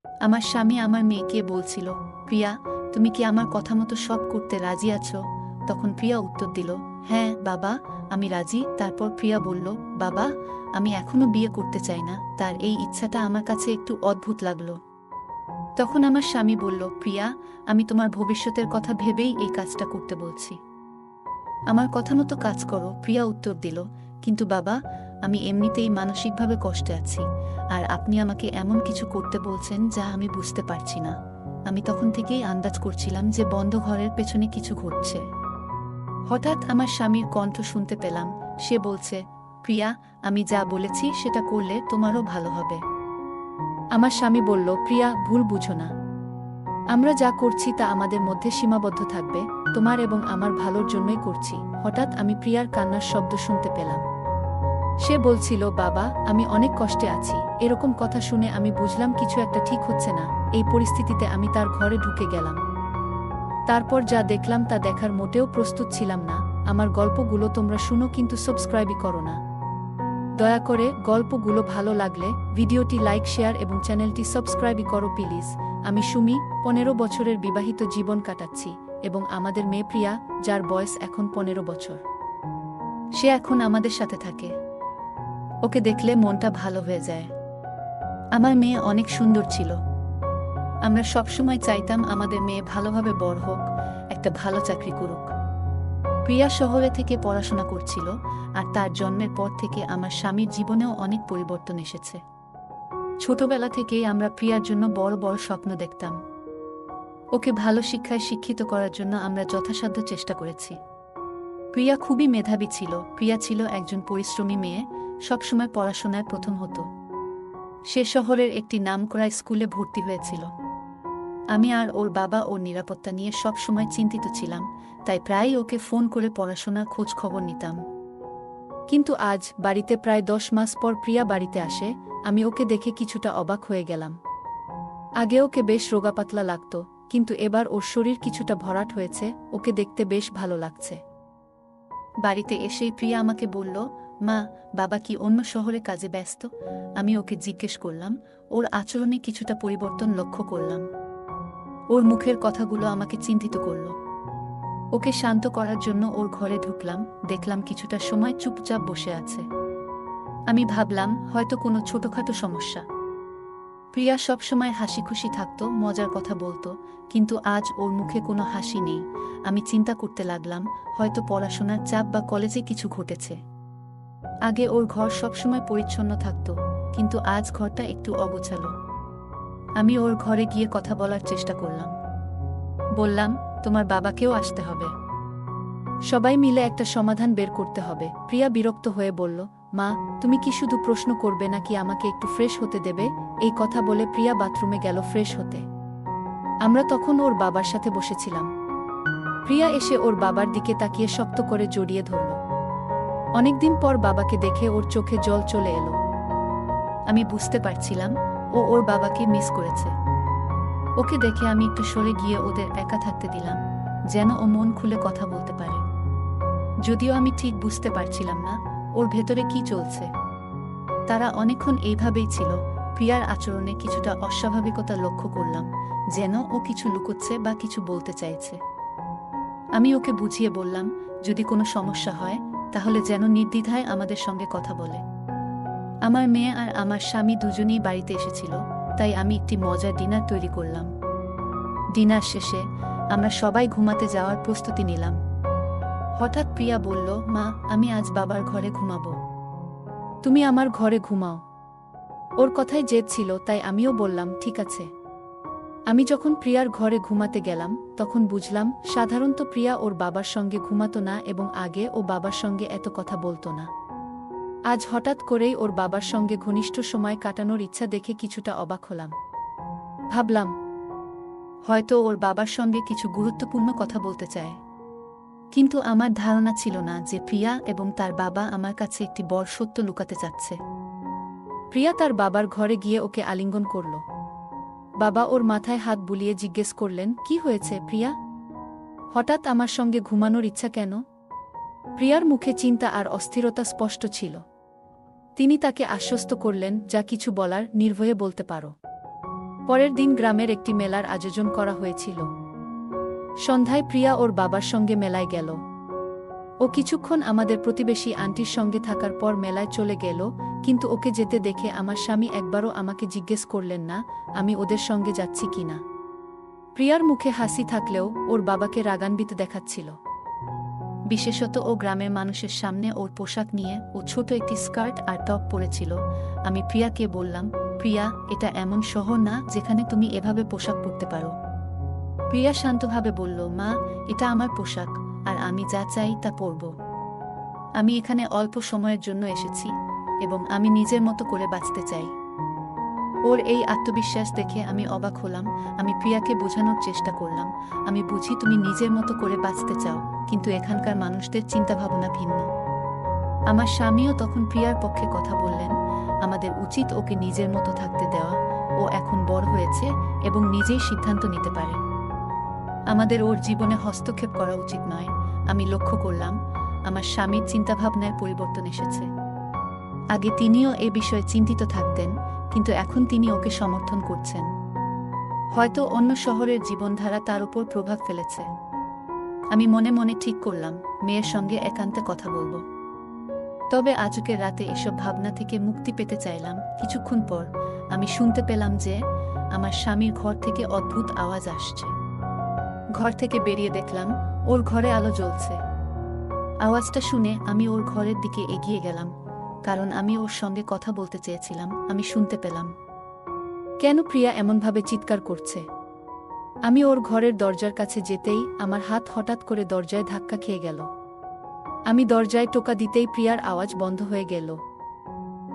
আমার স্বামী আমার মেয়েকে বলছিল, প্রিয়া, তুমি কি আমার কথা মতো সব করতে রাজি আছো? তখন প্রিয়া উত্তর দিল, হ্যাঁ বাবা, আমি রাজি। তারপর প্রিয়া বলল, বাবা, আমি এখনো বিয়ে করতে চাই না। তার এই ইচ্ছাটা আমার কাছে একটু অদ্ভুত লাগলো। তখন আমার স্বামী বলল, প্রিয়া, আমি তোমার ভবিষ্যতের কথা ভেবেই এই কাজটা করতে বলছি। আমার কথা মতো কাজ করো। প্রিয়া উত্তর দিল, কিন্তু বাবা, আমি এমনিতেই মানসিকভাবে কষ্টে আছি, আর আপনি আমাকে এমন কিছু করতে বলছেন যা আমি বুঝতে পারছি না। আমি তখন থেকেই আন্দাজ করছিলাম যে বন্ধ ঘরের পেছনে কিছু ঘটছে। হঠাৎ আমার স্বামীর কণ্ঠ শুনতে পেলাম। সে বলছে, প্রিয়া, আমি যা বলেছি সেটা করলে তোমারও ভালো হবে। আমার স্বামী বলল, প্রিয়া, ভুল বুঝো না। আমরা যা করছি তা আমাদের মধ্যে সীমাবদ্ধ থাকবে। তোমার এবং আমার ভালোর জন্যই করছি। হঠাৎ আমি প্রিয়ার কান্নার শব্দ শুনতে পেলাম। সে বলছিল, বাবা, আমি অনেক কষ্টে আছি। এরকম কথা শুনে আমি বুঝলাম কিছু একটা ঠিক হচ্ছে না। এই পরিস্থিতিতে আমি তার ঘরে ঢুকে গেলাম। তারপর যা দেখলাম তা দেখার মোটেও প্রস্তুত ছিলাম না। আমার গল্পগুলো তোমরা শুনো, কিন্তু সাবস্ক্রাইবই করো না। দয়া করে গল্পগুলো ভালো লাগলে ভিডিওটি লাইক, শেয়ার এবং চ্যানেলটি সাবস্ক্রাইবই করো প্লিজ। আমি সুমি, 15 বছরের বিবাহিত জীবন কাটাচ্ছি, এবং আমাদের মেয়ে প্রিয়া, যার বয়স এখন 15 বছর। সে এখন আমাদের সাথে থাকে। ওকে দেখলে মনটা ভালো হয়ে যায়। আমার মেয়ে অনেক সুন্দর ছিল। আমরা সবসময় চাইতাম আমাদের মেয়ে ভালোভাবে বড় হোক, একটা ভালো চাকরি করুক। প্রিয়া শহরে থেকে পড়াশোনা করছিল, আর তার জন্মের পর থেকে আমার স্বামীর জীবনেও অনেক পরিবর্তন এসেছে। ছোটবেলা থেকেই আমরা প্রিয়ার জন্য বড় বড় স্বপ্ন দেখতাম। ওকে ভালো শিক্ষায় শিক্ষিত করার জন্য আমরা যথাসাধ্য চেষ্টা করেছি। প্রিয়া খুবই মেধাবী ছিল। প্রিয়া ছিল একজন পরিশ্রমী মেয়ে, সবসময় পড়াশোনায় প্রথম হতো। সে শহরের একটি নামকরা স্কুলে ভর্তি হয়েছিল। আমি আর ওর বাবা ওর নিরাপত্তা নিয়ে সব সময় চিন্তিত ছিলাম, তাই প্রায়ই ওকে ফোন করে পড়াশোনার খোঁজ খবর নিতাম। কিন্তু আজ, বাড়িতে প্রায় 10 মাস পর প্রিয়া বাড়িতে আসে। আমি ওকে দেখে কিছুটা অবাক হয়ে গেলাম। আগে ওকে বেশ রোগাপাতলা লাগতো, কিন্তু এবার ওর শরীর কিছুটা ভরাট হয়েছে। ওকে দেখতে বেশ ভালো লাগছে। বাড়িতে এসেই প্রিয়া আমাকে বলল, মা, বাবা কি অন্য শহরে কাজে ব্যস্ত? আমি ওকে জিজ্ঞেস করলাম। ওর আচরণে কিছুটা পরিবর্তন লক্ষ্য করলাম। ওর মুখের কথাগুলো আমাকে চিন্তিত করল। ওকে শান্ত করার জন্য ওর ঘরে ঢুকলাম। দেখলাম কিছুটা সময় চুপচাপ বসে আছে। আমি ভাবলাম হয়তো কোনো ছোটখাটো সমস্যা। প্রিয়া সবসময় হাসি খুশি থাকত, মজার কথা বলতো, কিন্তু আজ ওর মুখে কোনো হাসি নেই। আমি চিন্তা করতে লাগলাম, হয়তো পড়াশোনার চাপ বা কলেজে কিছু ঘটেছে। আগে ওর ঘর সবসময় পরিচ্ছন্ন থাকত, কিন্তু আজ ঘরটা একটু অগোছালো। আমি ওর ঘরে গিয়ে কথা বলার চেষ্টা করলাম। বললাম, তোমার বাবাকেও আসতে হবে। সবাই মিলে একটা সমাধান বের করতে হবে। প্রিয়া বিরক্ত হয়ে বলল, মা, তুমি কি শুধু প্রশ্ন করবে নাকি আমাকে একটু ফ্রেশ হতে দেবে? এই কথা বলে প্রিয়া বাথরুমে গেল ফ্রেশ হতে। আমরা তখন ওর বাবার সাথে বসেছিলাম। প্রিয়া এসে ওর বাবার দিকে তাকিয়ে শক্ত করে জড়িয়ে ধরল। অনেকদিন পর বাবাকে দেখে ওর চোখে জল চলে এলো। আমি বুঝতে পারছিলাম ও ওর বাবাকে মিস করেছে। ওকে দেখে আমি একটু সরে গিয়ে ওদের একা থাকতে দিলাম, যেন ও মন খুলে কথা বলতে পারে। যদিও আমি ঠিক বুঝতে পারছিলাম না ওর ভেতরে কি চলছে। তারা অনেকক্ষণ এইভাবেই ছিল। প্রিয়ার আচরণে কিছুটা অস্বাভাবিকতা লক্ষ্য করলাম, যেন ও কিছু লুকোচ্ছে বা কিছু বলতে চাইছে। আমি ওকে বুঝিয়ে বললাম, যদি কোনো সমস্যা হয় তাহলে যেন নির্দ্বিধায় আমাদের সঙ্গে কথা বলে। আমার মেয়ে আর আমার স্বামী দুজনেই বাড়িতে এসেছিল, তাই আমি একটি মজার ডিনার তৈরি করলাম। ডিনার শেষে আমরা সবাই ঘুমাতে যাওয়ার প্রস্তুতি নিলাম। হঠাৎ প্রিয়া বলল, মা, আমি আজ বাবার ঘরে ঘুমাবো। তুমি আমার ঘরে ঘুমাও। ওর কথায় জেদ ছিল, তাই আমিও বললাম, ঠিক আছে। আমি যখন প্রিয়ার ঘরে ঘুমাতে গেলাম তখন বুঝলাম সাধারণত প্রিয়া ওর বাবার সঙ্গে ঘুমাতো না, এবং আগে ও বাবার সঙ্গে এত কথা বলতো না। আজ হঠাৎ করেই ওর বাবার সঙ্গে ঘনিষ্ঠ সময় কাটানোর ইচ্ছা দেখে কিছুটা অবাক হলাম। ভাবলাম, হয়তো ওর বাবার সঙ্গে কিছু গুরুত্বপূর্ণ কথা বলতে চায়। কিন্তু আমার ধারণা ছিল না যে প্রিয়া এবং তার বাবা আমার কাছে একটি বড় সত্য লুকাতে চাচ্ছে। প্রিয়া তার বাবার ঘরে গিয়ে ওকে আলিঙ্গন করল। বাবা ওর মাথায় হাত বুলিয়ে জিজ্ঞেস করলেন, কি হয়েছে প্রিয়া? হঠাৎ আমার সঙ্গে ঘুমানোর ইচ্ছা কেন? প্রিয়ার মুখে চিন্তা আর অস্থিরতা স্পষ্ট ছিল। তিনি তাকে আশ্বস্ত করলেন, যা কিছু বলার নির্ভয়ে বলতে পারো। পরের দিন গ্রামের একটি মেলার আয়োজন করা হয়েছিল। সন্ধ্যায় প্রিয়া ওর বাবার সঙ্গে মেলায় গেল। ও কিছুক্ষণ আমাদের প্রতিবেশী আন্টির সঙ্গে থাকার পর মেলায় চলে গেল, কিন্তু ওকে যেতে দেখে আমার স্বামী একবারও আমাকে জিজ্ঞেস করলেন না আমি ওদের সঙ্গে যাচ্ছি কিনা। প্রিয়ার মুখে হাসি থাকলেও ওর বাবাকে রাগান্বিত দেখাচ্ছিল। বিশেষত ও গ্রামের মানুষের সামনে ওর পোশাক নিয়ে ও ছোট একটি স্কার্ট আর টপ পরেছিল। আমি প্রিয়াকে বললাম, প্রিয়া, এটা এমন শহর না যেখানে তুমি এভাবে পোশাক পরতে পারো। প্রিয়া শান্তভাবে বলল, মা, এটা আমার পোশাক, আর আমি যা চাই তা পরব। আমি এখানে অল্প সময়ের জন্য এসেছি এবং আমি নিজের মতো করে বাঁচতে চাই। ওর এই আত্মবিশ্বাস দেখে আমি অবাক হলাম। আমি প্রিয়াকে বোঝানোর চেষ্টা করলাম, আমি বুঝি তুমি নিজের মতো করে বাঁচতে চাও, কিন্তু এখানকার মানুষদের চিন্তাভাবনা ভিন্ন। আমার স্বামীও তখন প্রিয়ার পক্ষে কথা বললেন, আমাদের উচিত ওকে নিজের মতো থাকতে দেওয়া। ও এখন বড় হয়েছে এবং নিজেই সিদ্ধান্ত নিতে পারে। আমাদের ওর জীবনে হস্তক্ষেপ করা উচিত নয়। আমি লক্ষ্য করলাম আমার স্বামীর চিন্তাভাবনায় পরিবর্তন এসেছে। আগে তিনিও এ বিষয়ে চিন্তিত থাকতেন, কিন্তু এখন তিনি ওকে সমর্থন করছেন। হয়তো অন্য শহরের জীবনধারা তার উপর প্রভাব ফেলেছে। আমি মনে মনে ঠিক করলাম মেয়ের সঙ্গে একান্তে কথা বলবো। তবে আজকের রাতে এসব ভাবনা থেকে মুক্তি পেতে চাইলাম। কিছুক্ষণ পর আমি শুনতে পেলাম যে আমার স্বামীর ঘর থেকে অদ্ভুত আওয়াজ আসছে। ঘর থেকে বেরিয়ে দেখলাম ওর ঘরে আলো জ্বলছে। আওয়াজটা শুনে আমি ওর ঘরের দিকে এগিয়ে গেলাম, কারণ আমি ওর সঙ্গে কথা বলতে চেয়েছিলাম। আমি শুনতে পেলাম কেন প্রিয়া এমনভাবে চিৎকার করছে। আমি ওর ঘরের দরজার কাছে যেতেই আমার হাত হঠাৎ করে দরজায় ধাক্কা খেয়ে গেল। আমি দরজায় টোকা দিতেই প্রিয়ার আওয়াজ বন্ধ হয়ে গেল।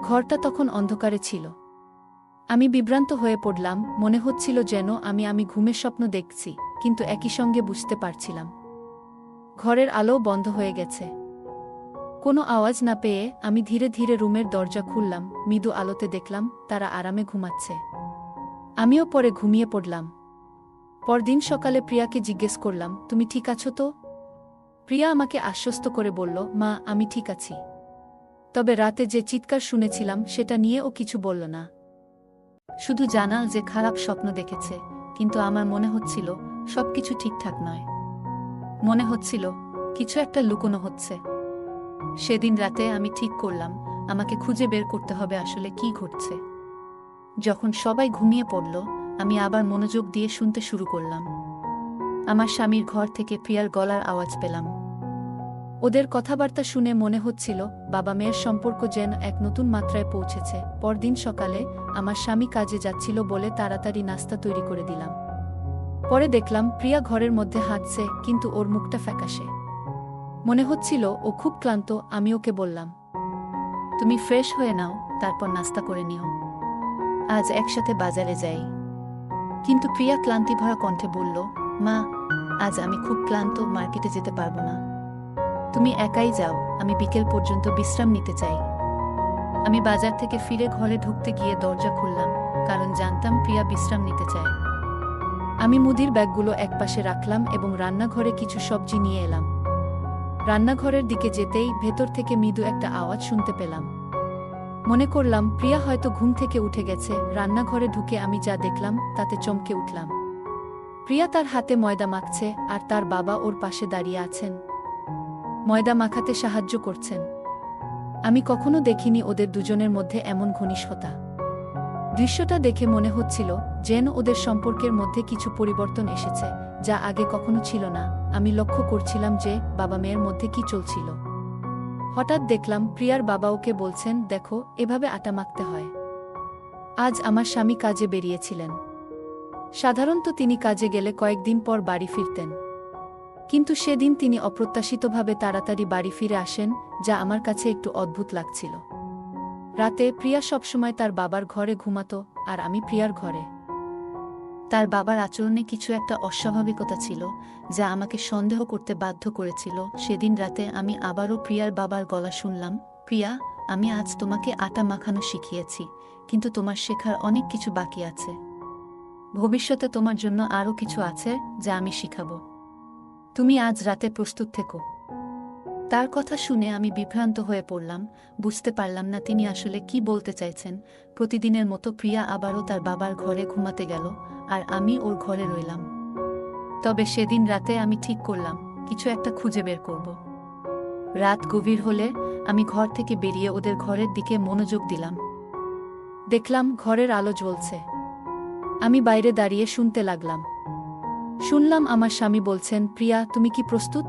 ঘরটা তখন অন্ধকারে ছিল। আমি বিভ্রান্ত হয়ে পড়লাম। মনে হচ্ছিল যেন আমি ঘুমের স্বপ্ন দেখছি, কিন্তু একই সঙ্গে বুঝতে পারছিলাম ঘরের আলো বন্ধ হয়ে গেছে। কোনো আওয়াজ না পেয়ে আমি ধীরে ধীরে রুমের দরজা খুললাম। মৃদু আলোতে দেখলাম তারা আরামে ঘুমাচ্ছে। আমিও পরে ঘুমিয়ে পড়লাম। পরদিন সকালে প্রিয়াকে জিজ্ঞেস করলাম, তুমি ঠিক আছো তো? প্রিয়া আমাকে আশ্বস্ত করে বলল, মা, আমি ঠিক আছি। তবে রাতে যে চিৎকার শুনেছিলাম সেটা নিয়ে ও কিছু বলল না। শুধু জানাল যে খারাপ স্বপ্ন দেখেছে, কিন্তু আমার মনে হচ্ছিল সবকিছু ঠিকঠাক নয়। মনে হচ্ছিল কিছু একটা লুকোনো হচ্ছে। সেদিন রাতে আমি ঠিক করলাম আমাকে খুঁজে বের করতে হবে আসলে কি ঘটছে। যখন সবাই ঘুমিয়ে পড়ল, আমি আবার মনোযোগ দিয়ে শুনতে শুরু করলাম। আমার স্বামীর ঘর থেকে প্রিয়ার গলার আওয়াজ পেলাম। ওদের কথাবার্তা শুনে মনে হচ্ছিল বাবা মেয়ের সম্পর্ক যেন এক নতুন মাত্রায় পৌঁছেছে। পরদিন সকালে আমার স্বামী কাজে যাচ্ছিল বলে তাড়াতাড়ি নাস্তা তৈরি করে দিলাম। পরে দেখলাম প্রিয়া ঘরের মধ্যে হাঁটছে, কিন্তু ওর মুখটা ফ্যাকাশে। মনে হচ্ছিল ও খুব ক্লান্ত। আমি ওকে বললাম, তুমি ফ্রেশ হয়ে নাও, তারপর নাস্তা করে নিও। আজ একসাথে বাজারে যাই। কিন্তু প্রিয়া ক্লান্তিভরা কণ্ঠে বলল, মা, আজ আমি খুব ক্লান্ত, মার্কেটে যেতে পারবো না। তুমি একাই যাও, আমি বিকেল পর্যন্ত বিশ্রাম নিতে চাই। আমি বাজার থেকে ফিরে ঘরে ঢুকতে গিয়ে দরজা খুললাম, কারণ জানতাম প্রিয়া বিশ্রাম নিতে চায়। আমি মুদির ব্যাগগুলো একপাশে রাখলাম এবং রান্নাঘরে কিছু সবজি নিয়ে এলাম। রান্নাঘরের দিকে যেতেই ভেতর থেকে মৃদু একটা আওয়াজ শুনতে পেলাম। মনে করলাম প্রিয়া হয়তো ঘুম থেকে উঠে গেছে। রান্নাঘরে ঢুকে আমি যা দেখলাম তাতে চমকে উঠলাম। প্রিয়া তার হাতে ময়দা মাখছে, আর তার বাবা ওর পাশে দাঁড়িয়ে আছেন, ময়দা মাখাতে সাহায্য করছেন। আমি কখনো দেখিনি ওদের দুজনের মধ্যে এমন ঘনিষ্ঠতা। দৃশ্যটা দেখে মনে হচ্ছিল যেন ওদের সম্পর্কের মধ্যে কিছু পরিবর্তন এসেছে, যা আগে কখনো ছিল না। আমি লক্ষ্য করছিলাম যে বাবা মেয়ের মধ্যে কি চলছিল। হঠাৎ দেখলাম প্রিয়ার বাবা ওকে বলছেন, দেখো, এভাবে আটা মাখতে হয়। আজ আমার স্বামী কাজে বেরিয়েছিলেন। সাধারণত তিনি কাজে গেলে কয়েকদিন পর বাড়ি ফিরতেন, কিন্তু সেদিন তিনি অপ্রত্যাশিতভাবে তাড়াতাড়ি বাড়ি ফিরে আসেন, যা আমার কাছে একটু অদ্ভুত লাগছিল। রাতে প্রিয়া সবসময় তার বাবার ঘরে ঘুমাতো, আর আমি প্রিয়ার ঘরে। তার বাবার আচরণে কিছু একটা অস্বাভাবিকতা ছিল, যা আমাকে সন্দেহ করতে বাধ্য করেছিল। সেদিন রাতে আমি আবারও প্রিয়ার বাবার গলা শুনলাম, প্রিয়া, আমি আজ তোমাকে আটা মাখানো শিখিয়েছি, কিন্তু তোমার শেখার অনেক কিছু বাকি আছে। ভবিষ্যতে তোমার জন্য আরও কিছু আছে যা আমি শিখাবো। তুমি আজ রাতে প্রস্তুত থেকো। তার কথা শুনে আমি বিভ্রান্ত হয়ে পড়লাম, বুঝতে পারলাম না তিনি আসলে কি বলতে চাইছেন। প্রতিদিনের মতো প্রিয়া আবারও তার বাবার ঘরে ঘুমাতে গেল, আর আমি ওর ঘরে রইলাম। তবে সেদিন রাতে আমি ঠিক করলাম কিছু একটা খুঁজে বের করব। রাত গভীর হলে আমি ঘর থেকে বেরিয়ে ওদের ঘরের দিকে মনোযোগ দিলাম। দেখলাম ঘরের আলো জ্বলছে। আমি বাইরে দাঁড়িয়ে শুনতে লাগলাম। শুনলাম আমার স্বামী বলছেন, প্রিয়া, তুমি কি প্রস্তুত?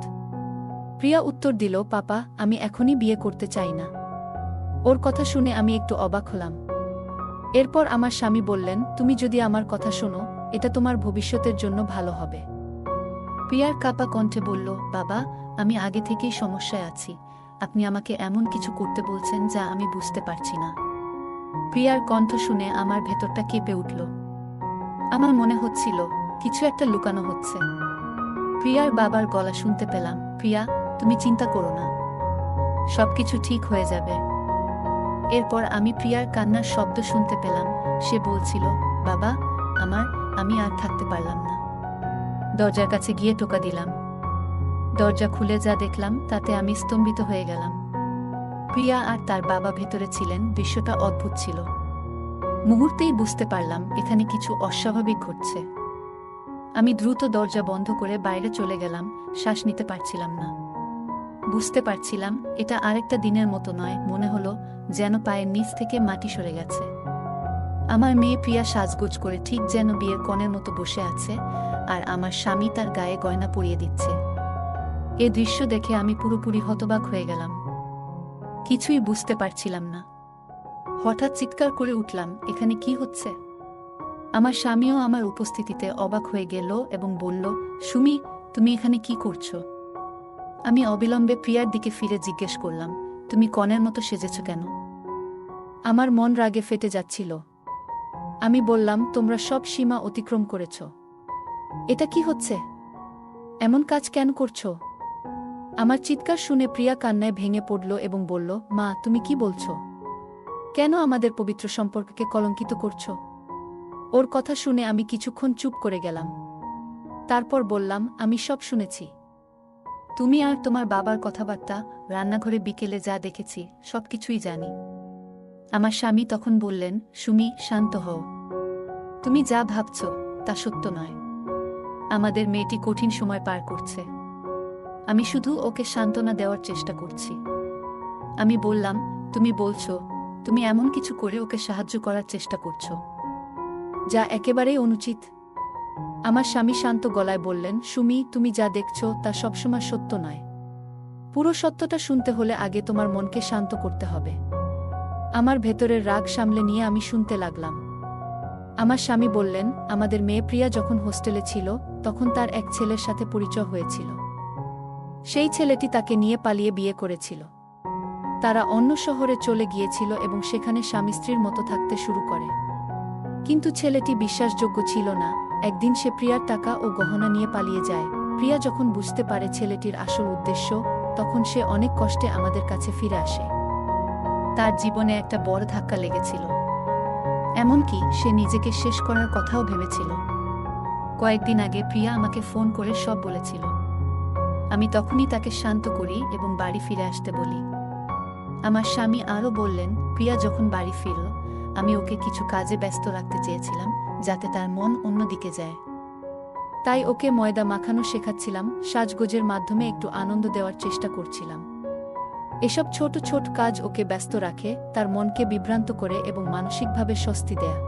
প্রিয়া উত্তর দিল, পাপা, আমি এখনই বিয়ে করতে চাই না। ওর কথা শুনে আমি একটু অবাক হলাম। এরপর আমার স্বামী বললেন, তুমি যদি আমার কথা শোনো, এটা তোমার ভবিষ্যতের জন্য ভালো হবে। প্রিয়ার কাপা কণ্ঠে বলল, বাবা, আমি আগে থেকেই সমস্যায় আছি। আপনি আমাকে এমন কিছু করতে বলছেন যা আমি বুঝতে পারছি না। প্রিয়ার কণ্ঠ শুনে আমার ভেতরটা কেঁপে উঠল। আমার মনে হচ্ছিল কিছু একটা লুকানো হচ্ছে। প্রিয়ার বাবার গলা শুনতে পেলাম, প্রিয়া, তুমি চিন্তা করো না, সবকিছু ঠিক হয়ে যাবে। এরপর আমি প্রিয়ার কান্নার শব্দ শুনতে পেলাম। সে বলছিল, বাবা, আমি আর থাকতে পারলাম না। দরজার কাছে গিয়ে টোকা দিলাম। দরজা খুলে যা দেখলাম তাতে আমি স্তম্ভিত হয়ে গেলাম। প্রিয়া আর তার বাবা ভেতরে ছিলেন। দৃশ্যটা অদ্ভুত ছিল। মুহূর্তেই বুঝতে পারলাম এখানে কিছু অস্বাভাবিক ঘটছে। আমি দ্রুত দরজা বন্ধ করে বাইরে চলে গেলাম। শ্বাস নিতে পারছিলাম না। বুঝতে পারছিলাম এটা আরেকটা দিনের মতো নয়। মনে হলো যেন পায়ের নিচ থেকে মাটি সরে গেছে। আমার মেয়ে প্রিয়া সাজগোজ করে ঠিক যেন বিয়ের কনের মতো বসে আছে, আর আমার স্বামী তার গায়ে গয়না পরিয়ে দিচ্ছে। এ দৃশ্য দেখে আমি পুরোপুরি হতবাক হয়ে গেলাম। কিছুই বুঝতে পারছিলাম না। হঠাৎ চিৎকার করে উঠলাম, এখানে কি হচ্ছে? আমার স্বামীও আমার উপস্থিতিতে অবাক হয়ে গেল এবং বলল, সুমি, তুমি এখানে কি করছো? আমি অবিলম্বে প্রিয়ার দিকে ফিরে জিজ্ঞেস করলাম, তুমি কনের মতো সেজেছ কেন? আমার মন রাগে ফেটে যাচ্ছিল। আমি বললাম, তোমরা সব সীমা অতিক্রম করেছ। এটা কি হচ্ছে? এমন কাজ কেন করছো? আমার চিৎকার শুনে প্রিয়া কান্নায় ভেঙে পড়ল এবং বলল, মা, তুমি কি বলছো? কেন আমাদের পবিত্র সম্পর্ককে কলঙ্কিত করছো? ওর কথা শুনে আমি কিছুক্ষণ চুপ করে গেলাম। তারপর বললাম, আমি সব শুনেছি। তুমি আর তোমার বাবার কথাবার্তা, রান্নাঘরে বিকেলে যা দেখেছি, সবকিছুই জানি। আমার স্বামী তখন বললেন, সুমি, শান্ত হও। তুমি যা ভাবছ তা সত্য নয়। আমাদের মেয়েটি কঠিন সময় পার করছে। আমি শুধু ওকে সান্ত্বনা দেওয়ার চেষ্টা করছি। আমি বললাম, তুমি বলছো তুমি এমন কিছু করে ওকে সাহায্য করার চেষ্টা করছো যা একেবারেই অনুচিত। আমার স্বামী শান্ত গলায় বললেন, সুমি, তুমি যা দেখছো তা সবসময় সত্য নয়। পুরো সত্যটা শুনতে হলে আগে তোমার মনকে শান্ত করতে হবে। আমার ভেতরের রাগ সামলে নিয়ে আমি শুনতে লাগলাম। আমার স্বামী বললেন, আমাদের মেয়ে প্রিয়া যখন হোস্টেলে ছিল তখন তার এক ছেলের সাথে পরিচয় হয়েছিল। সেই ছেলেটি তাকে নিয়ে পালিয়ে বিয়ে করেছিল। তারা অন্য শহরে চলে গিয়েছিল এবং সেখানে স্বামী স্ত্রীর মতো থাকতে শুরু করে। কিন্তু ছেলেটি বিশ্বাসযোগ্য ছিল না। একদিন সে প্রিয়ার টাকা ও গহনা নিয়ে পালিয়ে যায়। প্রিয়া যখন বুঝতে পারে ছেলেটির আসল উদ্দেশ্য, তখন সে অনেক কষ্টে আমাদের কাছে ফিরে আসে। তার জীবনে একটা বড় ধাক্কা লেগেছিল। এমনকি সে নিজেকে শেষ করার কথাও ভেবেছিল। কয়েকদিন আগে প্রিয়া আমাকে ফোন করে সব বলেছিল। আমি তখনই তাকে শান্ত করি এবং বাড়ি ফিরে আসতে বলি। আমার স্বামী আরও বললেন, প্রিয়া যখন বাড়ি ফিরল, আমি ওকে কিছু কাজে ব্যস্ত রাখতে চেয়েছিলাম যাতে তার মন অন্যদিকে যায়। তাই ওকে ময়দা মাখানো শেখাচ্ছিলাম, সাজগোজের মাধ্যমে একটু আনন্দ দেওয়ার চেষ্টা করছিলাম। এসব ছোট ছোট কাজ ওকে ব্যস্ত রাখে, তার মনকে বিভ্রান্ত করে এবং মানসিকভাবে স্বস্তি দেয়।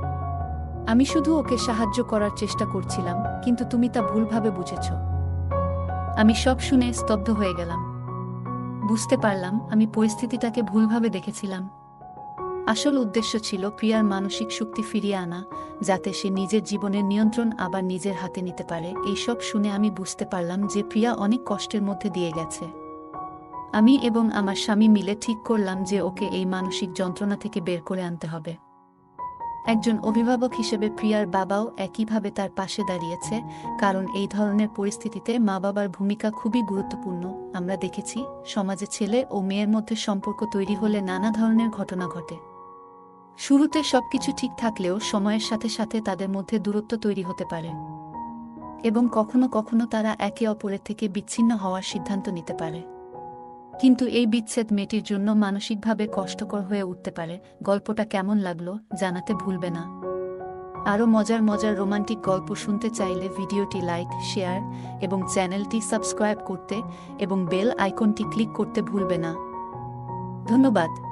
আমি শুধু ওকে সাহায্য করার চেষ্টা করছিলাম, কিন্তু তুমি তা ভুলভাবে বুঝেছ। আমি সব শুনে স্তব্ধ হয়ে গেলাম। বুঝতে পারলাম আমি পরিস্থিতিটাকে ভুলভাবে দেখেছিলাম। আসল উদ্দেশ্য ছিল প্রিয়ার মানসিক শক্তি ফিরিয়ে আনা, যাতে সে নিজের জীবনের নিয়ন্ত্রণ আবার নিজের হাতে নিতে পারে। এইসব শুনে আমি বুঝতে পারলাম যে প্রিয়া অনেক কষ্টের মধ্যে দিয়ে গেছে। আমি এবং আমার স্বামী মিলে ঠিক করলাম যে ওকে এই মানসিক যন্ত্রণা থেকে বের করে আনতে হবে। একজন অভিভাবক হিসেবে প্রিয়ার বাবাও একইভাবে তার পাশে দাঁড়িয়েছে, কারণ এই ধরনের পরিস্থিতিতে মা বাবার ভূমিকা খুবই গুরুত্বপূর্ণ। আমরা দেখেছি সমাজে ছেলে ও মেয়ের মধ্যে সম্পর্ক তৈরি হলে নানা ধরনের ঘটনা ঘটে। শুরুতে সবকিছু ঠিক থাকলেও সময়ের সাথে সাথে তাদের মধ্যে দূরত্ব তৈরি হতে পারে এবং কখনো কখনো তারা একে অপরের থেকে বিচ্ছিন্ন হওয়ার সিদ্ধান্ত নিতে পারে। কিন্তু এই বিচ্ছেদ মেয়েটির জন্য মানসিকভাবে কষ্টকর হয়ে উঠতে পারে। গল্পটা কেমন লাগলো জানাতে ভুলবে না। আরও মজার মজার রোমান্টিক গল্প শুনতে চাইলে ভিডিওটি লাইক, শেয়ার এবং চ্যানেলটি সাবস্ক্রাইব করতে এবং বেল আইকনটি ক্লিক করতে ভুলবে না। ধন্যবাদ।